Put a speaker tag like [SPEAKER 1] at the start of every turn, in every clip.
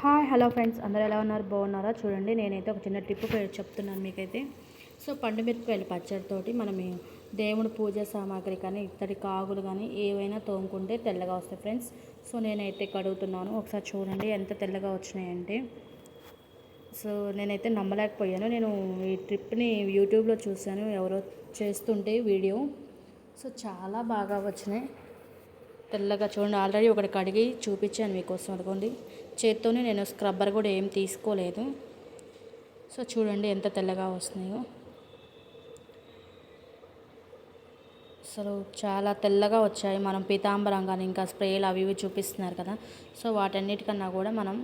[SPEAKER 1] Hi hello friends, అందరూ ఎలా ఉన్నారు? బాగున్నారా? చూడండి, నేనైతే ఒక చిన్న టిప్ చెప్తున్నాను మీకైతే. సో పండు మిరపకాయల పచ్చడితోటి మనం దేవుడు పూజ సామాగ్రి కానీ ఇత్తడి కాగులు కానీ ఏవైనా తోముకుంటే తెల్లగా వస్తాయి ఫ్రెండ్స్. సో నేనైతే కడుగుతున్నాను, ఒకసారి చూడండి ఎంత తెల్లగా వచ్చినాయంటే. సో నేనైతే నమ్మలేకపోయాను. నేను ఈ ట్రిప్ని యూట్యూబ్లో చూశాను, ఎవరో చేస్తుంటే వీడియో. సో చాలా బాగా వచ్చినాయి తెల్లగా. చూడండి, ఆల్రెడీ ఒకటి కడిగి చూపించాను మీకోసం. అనుకోండి, చేత్తోనే, నేను స్క్రబ్బర్ కూడా ఏం తీసుకోలేదు. సో చూడండి ఎంత తెల్లగా వస్తున్నాయో. అసలు చాలా తెల్లగా వచ్చాయి. మనం పీతాంబరం కానీ ఇంకా స్ప్రేలు అవి ఇవి చూపిస్తున్నారు కదా. సో వాటన్నిటికన్నా కూడా మనం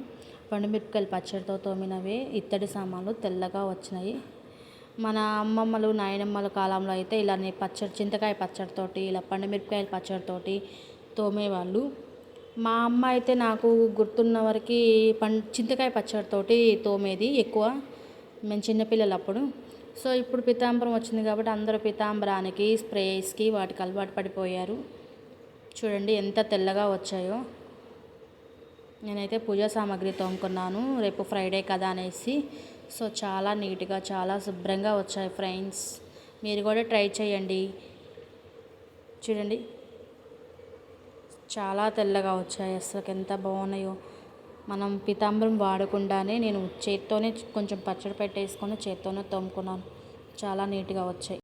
[SPEAKER 1] పండుమిరపకాయల పచ్చడితో తోమినవే ఇత్తడి సామాన్లు తెల్లగా వచ్చినాయి. మన అమ్మమ్మలు నాయనమ్మల కాలంలో అయితే ఇలా చింతకాయ పచ్చడితోటి, ఇలా పండుమిరపకాయల పచ్చడితోటి తోమేవాళ్ళు. మా అమ్మ అయితే నాకు గుర్తున్న వరకు చింతకాయ పచ్చడితోటి తోమేది ఎక్కువ, మేము చిన్నపిల్లలప్పుడు. సో ఇప్పుడు పీతాంబరం వచ్చింది కాబట్టి అందరూ పీతాంబరానికి, స్ప్రేస్కి వాటికి అలవాటు పడిపోయారు. చూడండి ఎంత తెల్లగా వచ్చాయో. నేనైతే పూజా సామాగ్రి తోముకున్నాను, రేపు ఫ్రైడే కదా అనేసి. సో చాలా నీట్గా, చాలా శుభ్రంగా వచ్చాయి ఫ్రెండ్స్. మీరు కూడా ట్రై చేయండి. చూడండి చాలా తెల్లగా వచ్చాయి, అసలు ఎంత బాగున్నాయో. మనం పీతాంబరం వాడకుండానే నేను చేత్తోనే కొంచెం పచ్చడి పెట్టేసుకొని చేత్తోనే తోముకున్నాను. చాలా నీట్గా వచ్చాయి.